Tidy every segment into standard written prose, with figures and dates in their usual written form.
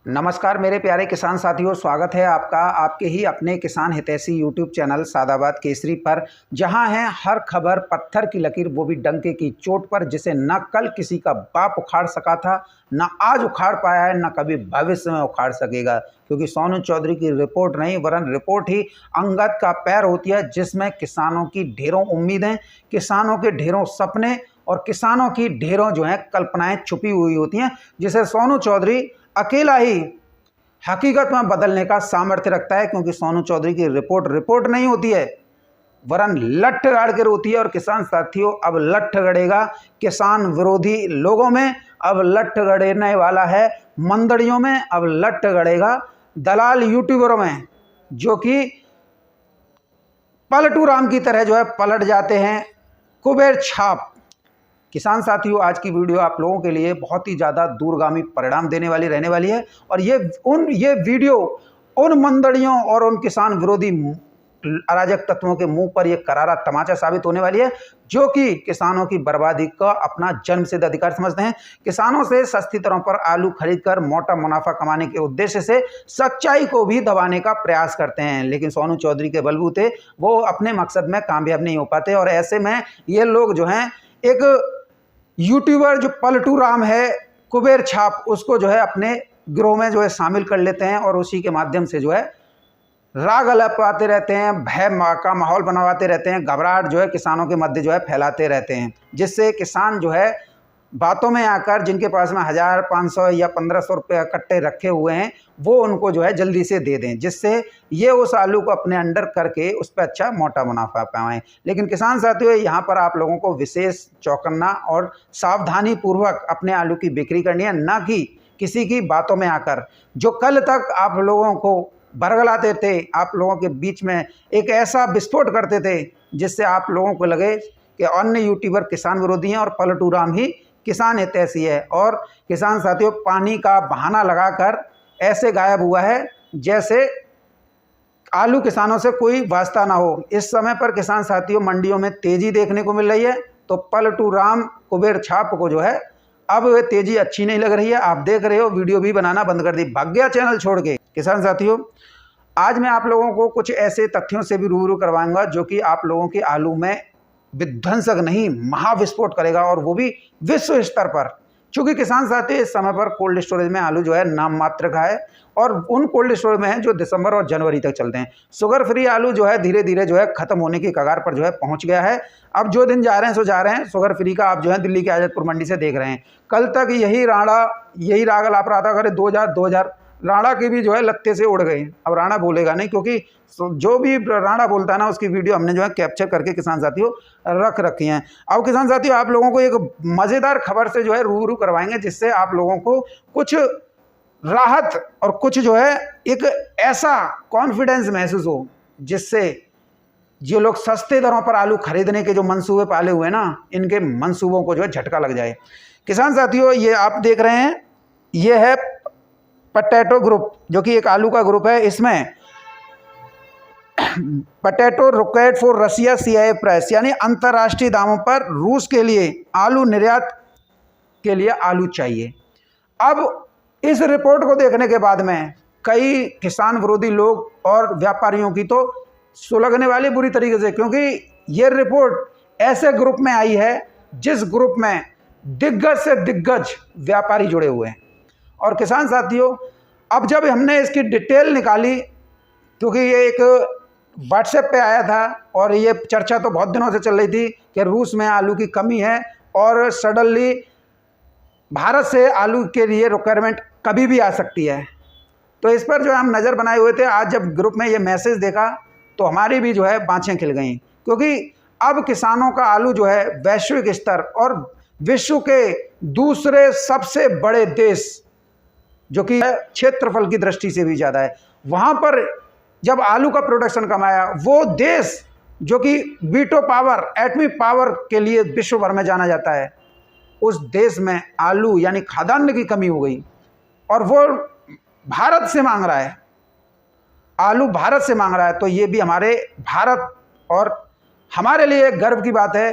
नमस्कार मेरे प्यारे किसान साथियों, स्वागत है आपका आपके ही अपने किसान हितैषी यूट्यूब चैनल सादाबाद केसरी पर, जहां है हर खबर पत्थर की लकीर, वो भी डंके की चोट पर, जिसे न कल किसी का बाप उखाड़ सका था, न आज उखाड़ पाया है, न कभी भविष्य में उखाड़ सकेगा। क्योंकि सोनू चौधरी की रिपोर्ट नहीं वरन रिपोर्ट ही अंगद का पैर होती है, जिसमें किसानों की ढेरों उम्मीदें, किसानों के ढेरों सपने और किसानों की ढेरों जो है कल्पनाएं छुपी हुई होती हैं, जिसे सोनू चौधरी अकेला ही हकीकत में बदलने का सामर्थ्य रखता है। क्योंकि सोनू चौधरी की रिपोर्ट नहीं होती है वरन लठ गाड़ कर होती है। और किसान साथियों, अब लठ गड़ेगा किसान विरोधी लोगों में, अब लठ गड़ने वाला है मंदड़ियों में, अब लठ गड़ेगा दलाल यूट्यूबरों में, जो कि पलटू राम की तरह जो है पलट जाते हैं कुबेर छाप। किसान साथियों, आज की वीडियो आप लोगों के लिए बहुत ही ज़्यादा दूरगामी परिणाम देने वाली रहने वाली है। और ये वीडियो उन मंदड़ियों और उन किसान विरोधी अराजक तत्वों के मुंह पर यह करारा तमाचा साबित होने वाली है, जो कि किसानों की बर्बादी का अपना जन्मसिद्ध अधिकार समझते हैं। किसानों से सस्ती दरों पर आलू खरीदकर मोटा मुनाफा कमाने के उद्देश्य से सच्चाई को भी दबाने का प्रयास करते हैं, लेकिन सोनू चौधरी के बलबूते वो अपने मकसद में कामयाब नहीं हो पाते। और ऐसे में ये लोग जो हैं, एक यूट्यूबर जो पलटू राम है कुबेर छाप, उसको जो है अपने गिरोह में जो है शामिल कर लेते हैं और उसी के माध्यम से जो है राग अलपाते रहते हैं, भय का माहौल बनवाते रहते हैं, घबराहट जो है किसानों के मध्य जो है फैलाते रहते हैं, जिससे किसान जो है बातों में आकर जिनके पास में 1500 या 1500 रुपये इकट्ठे रखे हुए हैं, वो उनको जो है जल्दी से दे दें, जिससे ये उस आलू को अपने अंडर करके उस पर अच्छा मोटा मुनाफा पाएँ। लेकिन किसान साथियों, यहाँ पर आप लोगों को विशेष चौकन्ना और सावधानी पूर्वक अपने आलू की बिक्री करनी है, ना कि किसी की बातों में आकर। जो कल तक आप लोगों को बरगलाते थे, आप लोगों के बीच में एक ऐसा विस्फोट करते थे जिससे आप लोगों को लगे कि अन्य यूट्यूबर किसान विरोधी हैं और पलटू राम ही किसान हितैषी है। और किसान साथियों, पानी का बहाना लगाकर ऐसे गायब हुआ है जैसे आलू किसानों से कोई वास्ता ना हो। इस समय पर किसान साथियों मंडियों में तेजी देखने को मिल रही है, तो पलटू राम कुबेर छाप को जो है अब वे तेजी अच्छी नहीं लग रही है। आप देख रहे हो, वीडियो भी बनाना बंद कर दी, भाग गया चैनल छोड़ के। किसान साथियों, आज मैं आप लोगों को कुछ ऐसे तथ्यों से भी रूबरू करवाऊंगा जो कि आप लोगों के आलू में विध्वंसक नहीं महाविस्फोट करेगा, और वो भी विश्व स्तर पर। चूंकि किसान साथियों, इस समय पर कोल्ड स्टोरेज में आलू जो है नाम मात्र का है, और उन कोल्ड स्टोरेज में है जो दिसंबर और जनवरी तक चलते हैं। शुगर फ्री आलू जो है धीरे धीरे जो है खत्म होने की कगार पर जो है पहुंच गया है। अब जो दिन जा रहे हैं सो जा रहे हैं। शुगर फ्री का आप जो है दिल्ली के आज़ादपुर मंडी से देख रहे हैं। कल तक यही राग आप रहा था, अगर 2000 राणा की भी जो है लत्ते से उड़ गई। अब राणा बोलेगा नहीं, क्योंकि जो भी राणा बोलता है ना, उसकी वीडियो हमने जो है कैप्चर करके किसान साथियों रख रखी हैं। अब किसान साथियों, आप लोगों को एक मज़ेदार खबर से जो है रूबरू करवाएंगे, जिससे आप लोगों को कुछ राहत और कुछ जो है एक ऐसा कॉन्फिडेंस महसूस हो, जिससे जो लोग सस्ते दरों पर आलू खरीदने के जो मंसूबे पाले हुए ना, इनके मंसूबों को जो है झटका लग जाए। किसान साथियों, ये आप देख रहे हैं, ये है पोटैटो ग्रुप, जो कि एक आलू का ग्रुप है। इसमें potato required for Russia CIF price, यानी अंतर्राष्ट्रीय दामों पर रूस के लिए आलू निर्यात के लिए आलू चाहिए। अब इस रिपोर्ट को देखने के बाद में कई किसान विरोधी लोग और व्यापारियों की तो सुलगने वाली बुरी तरीके से, क्योंकि ये रिपोर्ट ऐसे ग्रुप में आई है जिस ग्रुप में दिग्गज से दिग्गज व्यापारी जुड़े हुए हैं। और किसान साथियों, अब जब हमने इसकी डिटेल निकाली, क्योंकि ये एक व्हाट्सएप पे आया था और ये चर्चा तो बहुत दिनों से चल रही थी कि रूस में आलू की कमी है और सडनली भारत से आलू के लिए रिक्वायरमेंट कभी भी आ सकती है। तो इस पर जो हम नज़र बनाए हुए थे, आज जब ग्रुप में ये मैसेज देखा तो हमारी भी जो है बाँछें खिल गईं, क्योंकि अब किसानों का आलू जो है वैश्विक स्तर और विश्व के दूसरे सबसे बड़े देश, जो कि क्षेत्रफल की दृष्टि से भी ज़्यादा है, वहाँ पर जब आलू का प्रोडक्शन कम आया, वो देश जो कि वीटो पावर, एटमी पावर के लिए विश्व भर में जाना जाता है, उस देश में आलू यानी खाद्यान्न की कमी हो गई, और वो भारत से मांग रहा है, आलू भारत से मांग रहा है। तो ये भी हमारे भारत और हमारे लिए गर्व की बात है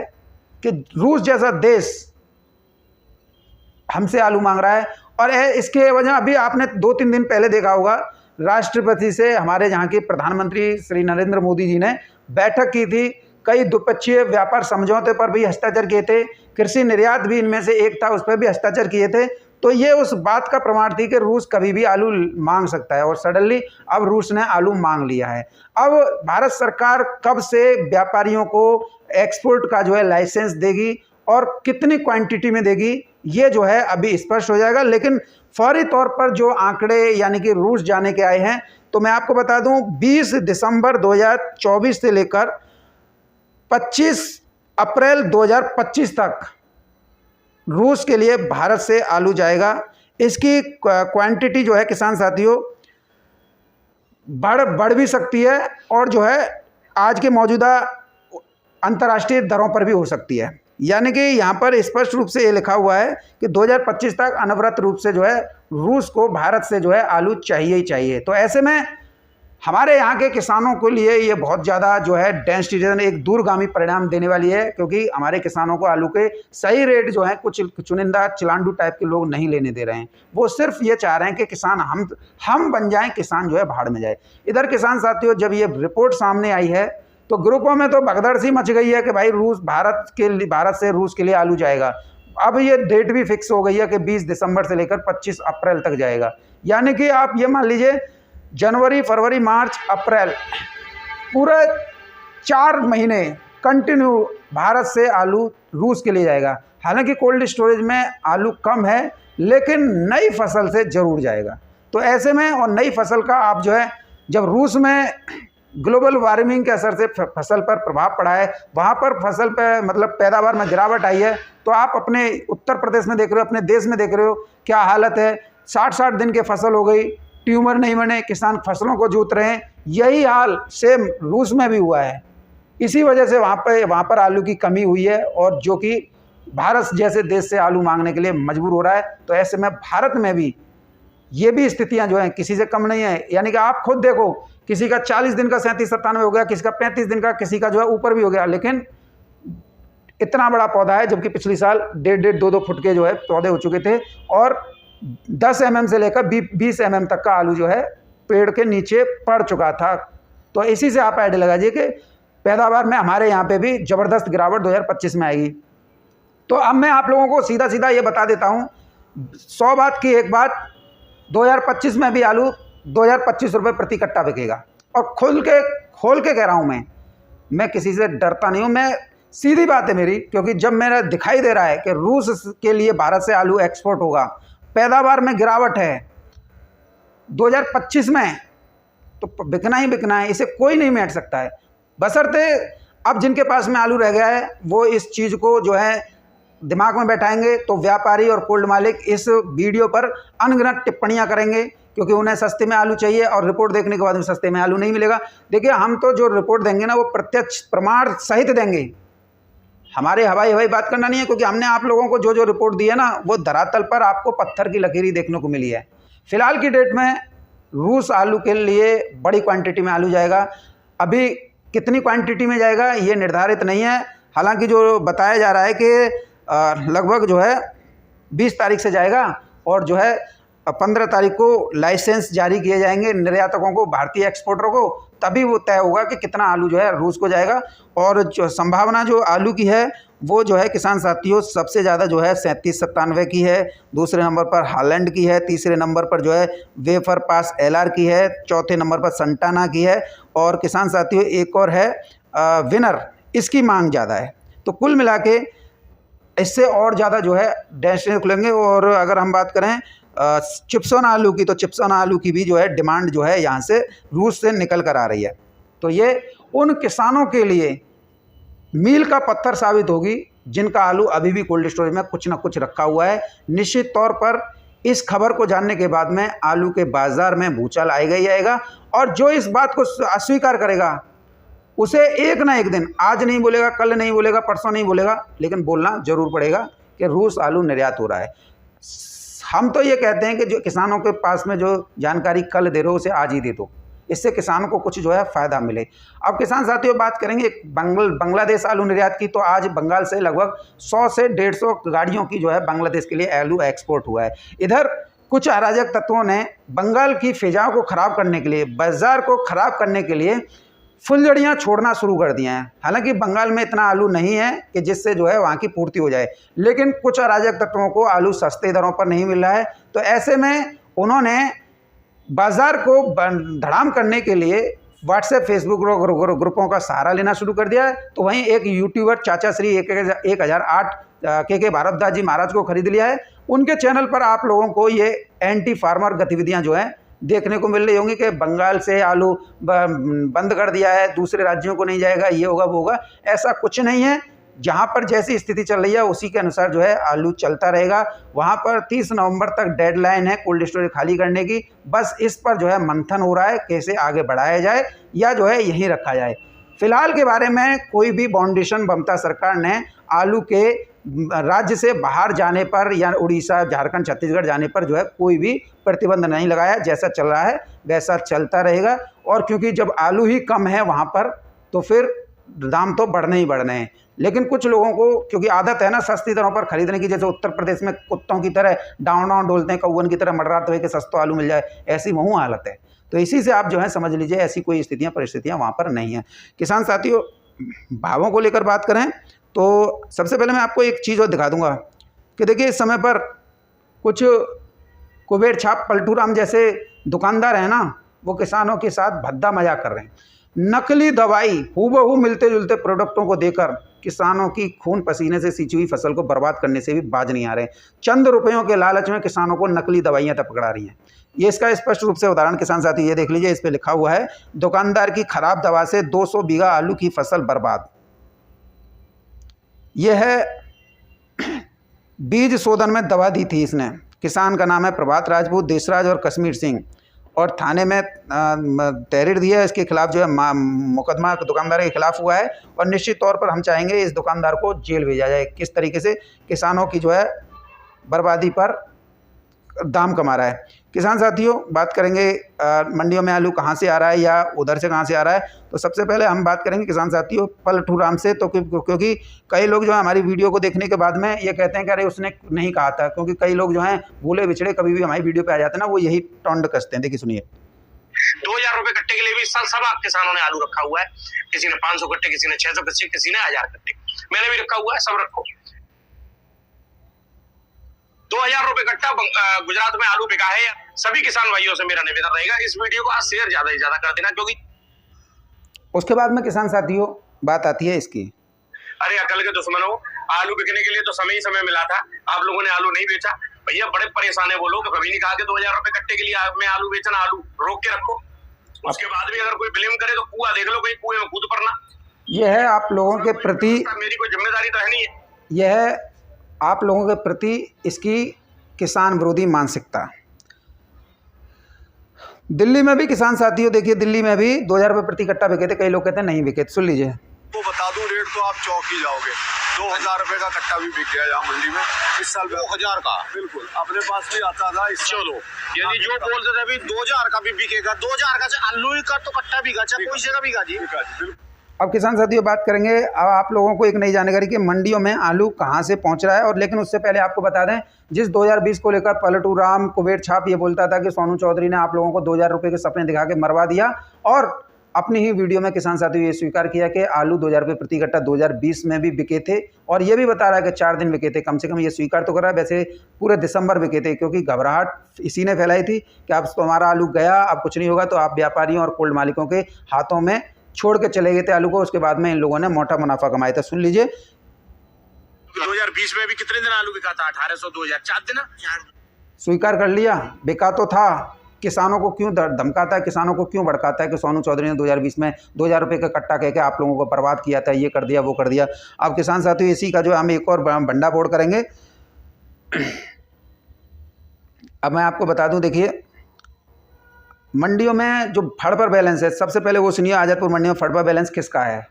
कि रूस जैसा देश हमसे आलू मांग रहा है। और इसके वजह अभी आपने 2-3 दिन पहले देखा होगा, राष्ट्रपति से हमारे यहाँ के प्रधानमंत्री श्री नरेंद्र मोदी जी ने बैठक की थी, कई द्विपक्षीय व्यापार समझौते पर भी हस्ताक्षर किए थे, कृषि निर्यात भी इनमें से एक था, उस पर भी हस्ताक्षर किए थे। तो ये उस बात का प्रमाण थी कि रूस कभी भी आलू मांग सकता है, और सडनली अब रूस ने आलू मांग लिया है। अब भारत सरकार कब से व्यापारियों को एक्सपोर्ट का जो है लाइसेंस देगी और कितनी क्वांटिटी में देगी, ये जो है अभी स्पष्ट हो जाएगा। लेकिन फौरी तौर पर जो आंकड़े यानी कि रूस जाने के आए हैं, तो मैं आपको बता दूं 20 दिसंबर 2024 से लेकर 25 अप्रैल 2025 तक रूस के लिए भारत से आलू जाएगा। इसकी क्वांटिटी जो है किसान साथियों बढ़ भी सकती है, और जो है आज के मौजूदा अंतर्राष्ट्रीय दरों पर भी हो सकती है। यानी कि यहाँ पर स्पष्ट रूप से ये लिखा हुआ है कि 2025 तक अनवरत रूप से जो है रूस को भारत से जो है आलू चाहिए ही चाहिए। तो ऐसे में हमारे यहाँ के किसानों के लिए ये बहुत ज़्यादा जो है डेंस डिसीजन एक दूरगामी परिणाम देने वाली है, क्योंकि हमारे किसानों को आलू के सही रेट जो है कुछ चुनिंदा चिलांडू टाइप के लोग नहीं लेने दे रहे हैं। वो सिर्फ ये चाह रहे हैं कि किसान हम बन जाएं, किसान जो है भाड़ में जाए। इधर किसान साथियों जब ये रिपोर्ट सामने आई है तो ग्रुपों में तो भगदड़ सी मच गई है कि भाई भारत से रूस के लिए आलू जाएगा। अब ये डेट भी फिक्स हो गई है कि 20 दिसंबर से लेकर 25 अप्रैल तक जाएगा। यानी कि आप ये मान लीजिए जनवरी, फरवरी, मार्च, अप्रैल पूरे 4 महीने कंटिन्यू भारत से आलू रूस के लिए जाएगा। हालांकि कोल्ड स्टोरेज में आलू कम है, लेकिन नई फसल से ज़रूर जाएगा। तो ऐसे में, और नई फसल का आप जो है, जब रूस में ग्लोबल वार्मिंग के असर से फसल पर प्रभाव पड़ा है, वहाँ पर फसल पे मतलब पैदावार में गिरावट आई है, तो आप अपने उत्तर प्रदेश में देख रहे हो, अपने देश में देख रहे हो क्या हालत है। 60-60 दिन के फसल हो गई, ट्यूमर नहीं बने, किसान फसलों को जूत रहे हैं। यही हाल सेम रूस में भी हुआ है। इसी वजह से वहाँ पर आलू की कमी हुई है, और जो कि भारत जैसे देश से आलू मांगने के लिए मजबूर हो रहा है। तो ऐसे में भारत में भी ये भी स्थितियां जो हैं किसी से कम नहीं है। यानी कि आप खुद देखो, किसी का 40 दिन का 37-97 हो गया, किसी का 35 दिन का, किसी का जो है ऊपर भी हो गया। लेकिन इतना बड़ा पौधा है, जबकि पिछली साल 1.5, 2 फुट के जो है पौधे हो चुके थे, और 10 mm से लेकर 20 mm तक का आलू जो है पेड़ के नीचे पड़ चुका था। तो इसी से आप आइडिया लगाइए कि पैदावार में हमारे यहाँ पे भी ज़बरदस्त गिरावट 2025 में आएगी। तो अब मैं आप लोगों को सीधा सीधा ये बता देता हूँ, 100 बात की एक बात, 2025 में भी आलू 2025 रुपये प्रति कट्टा बिकेगा। और खोल के कह रहा हूँ, मैं किसी से डरता नहीं हूँ, मैं सीधी बात है मेरी, क्योंकि जब मेरा दिखाई दे रहा है कि रूस के लिए भारत से आलू एक्सपोर्ट होगा, पैदावार में गिरावट है 2025 में, तो बिकना ही बिकना है, इसे कोई नहीं मेट सकता है। बशर्ते अब जिनके पास में आलू रह गया है वो इस चीज़ को जो है दिमाग में बैठाएंगे, तो व्यापारी और कोल्ड मालिक इस वीडियो पर अनगिनत टिप्पणियां करेंगे, क्योंकि उन्हें सस्ते में आलू चाहिए, और रिपोर्ट देखने के बाद में सस्ते में आलू नहीं मिलेगा। देखिए, हम तो जो रिपोर्ट देंगे ना वो प्रत्यक्ष प्रमाण सहित देंगे, हमारे हवाई बात करना नहीं है, क्योंकि हमने आप लोगों को जो रिपोर्ट दी है ना वो धरातल पर आपको पत्थर की लकीर देखने को मिली है। फिलहाल की डेट में रूस आलू के लिए बड़ी क्वांटिटी में आलू जाएगा। अभी कितनी क्वांटिटी में जाएगा ये निर्धारित नहीं है। हालांकि जो बताया जा रहा है कि लगभग जो है 20 तारीख से जाएगा, और जो है 15 तारीख को लाइसेंस जारी किए जाएंगे निर्यातकों को, भारतीय एक्सपोर्टरों को, तभी वो तय होगा कि कितना आलू जो है रूस को जाएगा। और जो संभावना जो आलू की है वो जो है किसान साथियों सबसे ज़्यादा जो है 37-97 की है, दूसरे नंबर पर हालैंड की है, तीसरे नंबर पर जो है वेफर पास LR की है, चौथे नंबर पर संटाना की है, और किसान साथियों एक और है विनर, इसकी मांग ज़्यादा है। तो कुल मिला के इससे और ज़्यादा जो है डेस्टिनेशन खुलेंगे। और अगर हम बात करें चिप्सोना आलू की, तो चिप्सोना आलू की भी जो है डिमांड जो है यहाँ से रूस से निकल कर आ रही है। तो ये उन किसानों के लिए मील का पत्थर साबित होगी जिनका आलू अभी भी कोल्ड स्टोरेज में कुछ ना कुछ रखा हुआ है। निश्चित तौर पर इस खबर को जानने के बाद में आलू के बाज़ार में भूचाल आएगा ही आएगा, और जो इस बात को अस्वीकार करेगा उसे एक ना एक दिन, आज नहीं बोलेगा, कल नहीं बोलेगा, परसों नहीं बोलेगा, लेकिन बोलना जरूर पड़ेगा कि रूस आलू निर्यात हो रहा है। हम तो ये कहते हैं कि जो किसानों के पास में जो जानकारी कल दे रहे हो उसे आज ही दे दो, इससे किसानों को कुछ जो है फ़ायदा मिले। अब किसान साथियों बात करेंगे बांग्लादेश आलू निर्यात की, तो आज बंगाल से लगभग 100 से 150 गाड़ियों की जो है बांग्लादेश के लिए आलू एक्सपोर्ट हुआ है। इधर कुछ अराजक तत्वों ने बंगाल की फिजा को ख़राब करने के लिए, बाज़ार को ख़राब करने के लिए फुलझड़ियाँ छोड़ना शुरू कर दिए हैं। हालांकि बंगाल में इतना आलू नहीं है कि जिससे जो है वहाँ की पूर्ति हो जाए, लेकिन कुछ अराजक तत्वों को आलू सस्ते दरों पर नहीं मिल रहा है, तो ऐसे में उन्होंने बाज़ार को धड़ाम करने के लिए व्हाट्सएप फेसबुक ग्रुपों का सहारा लेना शुरू कर दिया है। तो वहीं एक यूट्यूबर चाचा श्री 1008 के भारद्वाज जी महाराज को खरीद लिया है। उनके चैनल पर आप लोगों को ये एंटी फार्मर गतिविधियां जो हैं देखने को मिल रही होंगी कि बंगाल से आलू बंद कर दिया है, दूसरे राज्यों को नहीं जाएगा, ये होगा वो होगा। ऐसा कुछ नहीं है। जहाँ पर जैसी स्थिति चल रही है उसी के अनुसार जो है आलू चलता रहेगा। वहाँ पर 30 नवंबर तक डेडलाइन है कोल्ड स्टोरेज खाली करने की। बस इस पर जो है मंथन हो रहा है, कैसे आगे बढ़ाया जाए या जो है यहीं रखा जाए। फिलहाल के बारे में कोई भी बाउंडेशन ममता सरकार ने आलू के राज्य से बाहर जाने पर या उड़ीसा, झारखंड, छत्तीसगढ़ जाने पर जो है कोई भी प्रतिबंध नहीं लगाया। जैसा चल रहा है वैसा चलता रहेगा। और क्योंकि जब आलू ही कम है वहाँ पर, तो फिर दाम तो बढ़ने ही बढ़ने हैं। लेकिन कुछ लोगों को क्योंकि आदत है ना सस्ती दरों पर खरीदने की, जैसे उत्तर प्रदेश में कुत्तों की तरह डाउन डाउन डोलते हैं, कौवन की तरह मडराते हुए कि सस्ता आलू मिल जाए, ऐसी वहाँ हालत है। तो इसी से आप जो है समझ लीजिए ऐसी कोई स्थितियाँ परिस्थितियाँ वहाँ पर नहीं हैं। किसान साथियों, भावों को लेकर बात करें तो सबसे पहले मैं आपको एक चीज़ और दिखा दूंगा कि देखिए इस समय पर कुछ कुबेर छाप पलटू राम जैसे दुकानदार हैं ना, वो किसानों के साथ भद्दा मजाक कर रहे हैं। नकली दवाई हूबहू मिलते जुलते प्रोडक्टों को देकर किसानों की खून पसीने से सींची हुई फसल को बर्बाद करने से भी बाज नहीं आ रहे। चंद रुपयों के लालच में किसानों को नकली दवाइयाँ तक पकड़ा रही हैं। ये इसका स्पष्ट रूप से उदाहरण किसान साथी ये देख लीजिए, इस पर लिखा हुआ है दुकानदार की खराब दवा से 200 बीघा आलू की फसल बर्बाद। यह है बीज शोधन में दवा दी थी इसने। किसान का नाम है प्रभात राजपूत, देशराज और कश्मीर सिंह, और थाने में तहरीर दी है। इसके खिलाफ जो है मुकदमा दुकानदार के खिलाफ हुआ है और निश्चित तौर पर हम चाहेंगे इस दुकानदार को जेल भेजा जाए। किस तरीके से किसानों की जो है बर्बादी पर दाम कमा रहा है। किसान साथियों बात करेंगे मंडियों में आलू कहाँ से आ रहा है या उधर से कहाँ से आ रहा है, तो सबसे पहले हम बात करेंगे किसान साथियों पलटू राम से। तो क्योंकि कई लोग जो है हमारी वीडियो को देखने के बाद में ये कहते हैं कि अरे उसने नहीं कहा था, क्योंकि कई लोग जो हैं भूले बिछड़े कभी भी हमारी वीडियो पे आ जाते हैं ना, वो यही टोंड कसते हैं। देखिए सुनिए, 2000 रुपए कट्टे के लिए भी इस साल सब किसानों ने आलू रखा हुआ है। किसी ने 500 कट्टे, किसी ने 600 कट्टे, किसी ने 1000 कट्टे। मैंने भी रखा हुआ है, सब रखो। 2000 रुपए कट्टा गुजरात में आलू बिका है। सभी किसान भाइयों से मेरा निवेदन रहेगा इस वीडियो को आज शेयर ज्यादा से ज्यादा कर देना, क्योंकि उसके बाद में किसान साथियों बात आती है इसकी, अरे अकल के दुश्मनों, आलू बिकने के लिए तो समय ही समय मिला था, आप लोगों ने आलू नहीं बेचा। भैया बड़े परेशान है वो लोग, कभी नहीं कहा कि 2000 रुपए कट्टे के लिए मैं आलू बेचना, आलू रोक के रखो। उसके बाद भी अगर कोई ब्लेम करे तो कुआं देख लो, कहीं कुएं में कूद पड़ना। यह है आप लोगों के प्रति, मेरी कोई जिम्मेदारी तो है नहीं है। यह है आप लोगों के प्रति इसकी किसान विरोधी मानसिकता। दिल्ली में भी किसान साथियों देखिए, दिल्ली में भी 2000 रुपये प्रति कट्टा बिके थे, कई लोग कहते हैं नहीं बिके। सुन लीजिए, तो बता दूं रेट तो आप चौंक ही जाओगे। 2000 रुपए का कट्टा भी बिक गया यहाँ मंडी में इस साल। 2000 का बिल्कुल अपने पास भी आता था इस। चलो यदि जो बोलते थे अभी 2000 का भी बिकेगा, 2000 का आलू का तो कट्टा बिका, चाहे कोई से का बिका जी। अब किसान साथियों बात करेंगे, अब आप लोगों को एक नई जानकारी कि मंडियों में आलू कहां से पहुंच रहा है। और लेकिन उससे पहले आपको बता दें, जिस 2020 को लेकर पलटू राम कुबेर छाप ये बोलता था कि सोनू चौधरी ने आप लोगों को 2000 रुपये के सपने दिखा के मरवा दिया, और अपनी ही वीडियो में किसान साथियों ये स्वीकार किया कि आलू 2000 रुपये प्रति कट्टा 2020 में भी बिके थे, और ये भी बता रहा है कि 4 दिन बिके थे। कम से कम ये स्वीकार तो कर रहा है, वैसे पूरे दिसंबर बिके थे, क्योंकि घबराहट इसी ने फैलाई थी कि अब तुम्हारा आलू गया, अब कुछ नहीं होगा। तो आप व्यापारियों और कोल्ड मालिकों के हाथों में छोड़ के चले गए थे आलू को। उसके बाद में इन लोगों ने मोटा मुनाफा कमाया था। सुन लीजिए, 2020 में भी कितने दिन आलू बिका था? 1800, 2000, 4 दिन। स्वीकार कर लिया, बिका तो था। किसानों को क्यों धमकाता है, किसानों को क्यों भड़काता है कि सोनू चौधरी ने 2020 में 2000 रुपये का कट्टा कह के आप लोगों को बर्बाद किया था, ये कर दिया वो कर दिया। अब किसान साथियों इसी का जो हम एक और भंडाफोड़ करेंगे। अब मैं आपको बता दूं, देखिए मंडियों में जो फड़ पर बैलेंस है, सबसे पहले वो सुनिए, आजादपुर मंडी में फड़ पर बैलेंस किसका है।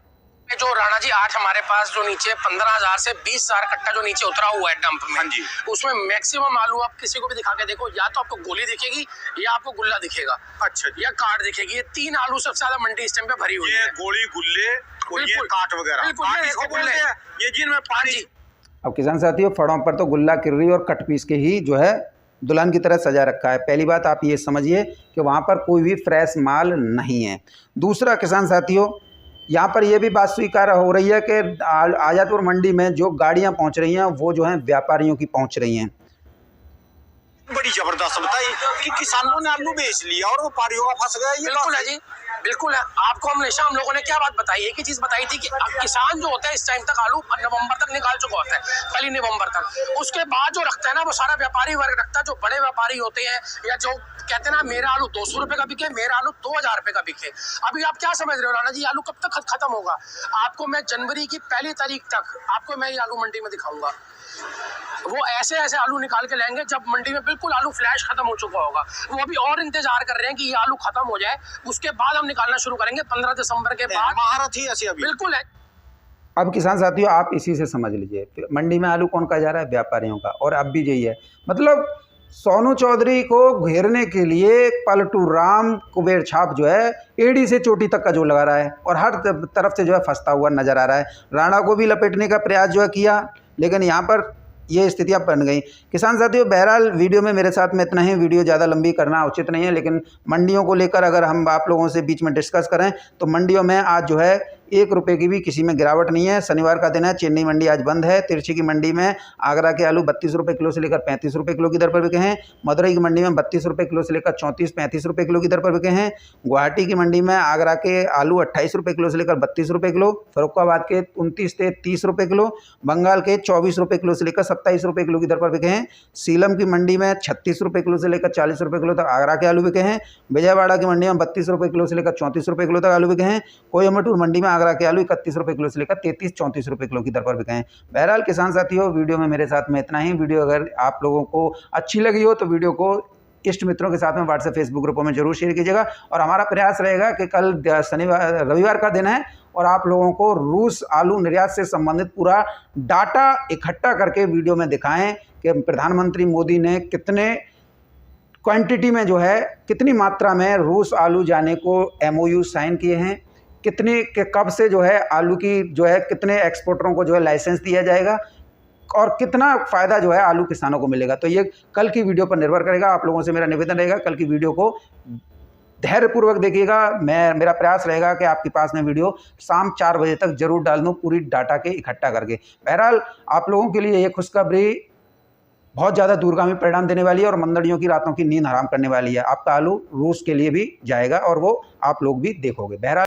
जो राणा जी 8 हमारे पास जो नीचे 15,000 से 20,000 कट्टा जो नीचे उतरा हुआ है डंप में, हाँ जी, उसमें मैक्सिमम आलू आप किसी को भी दिखा के देखो, या तो आपको गोली दिखेगी या आपको गुल्ला दिखेगा, अच्छा या कार्ड दिखेगी। ये 3 आलू सबसे ज्यादा मंडी इस टाइम पे भरी हुई ये है। गोली गुल्ले और ये बिल्कुल, काट वगैरह बिल्कुल, काट ये इसको देखो बोलते गुल्ले। हैं, ये जिनमें पानी। अब किसान साथियों, फड़ों पर तो गुल्ला किर्री और कट पीस के ही जो है दुल्हन की तरह सजा रखा है। पहली बात आप ये समझिए कि वहाँ पर कोई भी फ्रेश माल नहीं है। दूसरा किसान साथियों, यहाँ पर यह भी बात स्वीकार हो रही है कि आजादपुर मंडी में जो गाड़ियाँ पहुँच रही हैं वो जो हैं व्यापारियों की पहुँच रही हैं। बड़ी जबरदस्त बताई कि किसानों ने आलू बेच लिया और व्यापारियों का फंस गया। ये बिल्कुल है जी, बिल्कुल है। आपको हम लोगों ने क्या बात बताई, एक ही चीज बताई थी कि अब किसान जो होता है इस टाइम तक आलू नवंबर तक निकाल चुका होता है, पहली नवंबर तक। उसके बाद जो रखता है ना वो सारा व्यापारी वर्ग रखता है, जो बड़े व्यापारी होते हैं या जो कहते हैं ना मेरा आलू 200 रुपए का बिके, मेरा आलू 2,000 रुपए का बिके। अभी आप क्या समझ रहे हो राणा जी, आलू कब तक खत्म होगा? आपको मैं जनवरी की पहली तारीख तक आपको मैं ये आलू मंडी में दिखाऊंगा। वो ऐसे ऐसे आलू निकाल के लाएंगे जब मंडी में बिल्कुल आलू फ्लैश खत्म हो चुका होगा। वो अभी और इंतजार कर रहे हैं कि ये आलू खत्म हो जाए, उसके बाद हम निकालना शुरू करेंगे 15 दिसंबर के बाद। महारत ही ऐसी अभी बिल्कुल है। अब किसान साथियों, आप इसी से समझ लीजिए मंडी में आलू कौन का जा रहा है? व्यापारियों का। और अब भी यही है, मतलब सोनू चौधरी को घेरने के लिए पलटू राम कुबेर छाप जो है एड़ी से चोटी तक का जो लगा रहा है और हर तरफ से जो है फंसता हुआ नजर आ रहा है। राणा को भी लपेटने का प्रयास जो है किया, लेकिन यहाँ पर ये स्थितियाँ बन गई। किसान साथियों, बहरहाल वीडियो में मेरे साथ में इतना ही। वीडियो ज़्यादा लंबी करना उचित नहीं है, लेकिन मंडियों को लेकर अगर हम आप लोगों से बीच में डिस्कस करें तो मंडियों में आज जो है 1 रुपये की भी किसी में गिरावट नहीं है। शनिवार का दिन है, चेन्नई मंडी आज बंद है। तिरछी की मंडी में आगरा के आलू 32 रुपये किलो से लेकर 35 रुपये किलो की दर पर बिके हैं। मदुरई की मंडी में 32 रुपये किलो से लेकर 34-35 रुपये किलो की दर पर बिके हैं। गुवाहाटी की मंडी में आगरा के आलू 28 रुपये किलो से लेकर 32 रुपये किलो, फरुखाबाद के 29 से 30 रुपये किलो, बंगाल के 24 रुपये किलो से लेकर 27 रुपये किलो की दर पर बिके हैं। सीलम की मंडी में 36 रुपये किलो से लेकर 40 रुपये किलो तक आगरा के आलू बिके हैं। विजयवाड़ा की मंडी में 32 रुपये किलो से लेकर 34 रुपये किलो तक आलू बिके हैं। कोयम्बटूर मंडी में आगरा के आलू 31 रुपये किलो से लेकर 33-34 रुपये किलो की दर पर बिके हैं। बहरहाल किसान साथियों, वीडियो में मेरे साथ में इतना ही। वीडियो अगर आप लोगों को अच्छी लगी हो तो वीडियो को इष्ट मित्रों के साथ में व्हाट्सएप फेसबुक ग्रुपों में जरूर शेयर कीजिएगा। और हमारा प्रयास रहेगा कि कल रविवार का दिन है और आप लोगों को रूस आलू निर्यात से संबंधित पूरा डाटा इकट्ठा करके वीडियो में दिखाएं कि प्रधानमंत्री मोदी ने कितने क्वांटिटी में जो है, कितनी मात्रा में रूस आलू जाने को MOU साइन किए हैं, कितने के कब से जो है आलू की जो है कितने एक्सपोर्टरों को जो है लाइसेंस दिया जाएगा और कितना फ़ायदा जो है आलू किसानों को मिलेगा। तो ये कल की वीडियो पर निर्भर करेगा। आप लोगों से मेरा निवेदन रहेगा, कल की वीडियो को धैर्यपूर्वक देखिएगा। मेरा प्रयास रहेगा कि आपके पास में वीडियो शाम 4 बजे तक जरूर डाल दूँ, पूरी डाटा के इकट्ठा करके। बहरहाल आप लोगों के लिए ये खुशखबरी बहुत ज़्यादा दूरगामी परिणाम देने वाली है और मंडलियों की रातों की नींद हराम करने वाली है। आपका आलू रूस के लिए भी जाएगा और वो आप लोग भी देखोगे। बहरहाल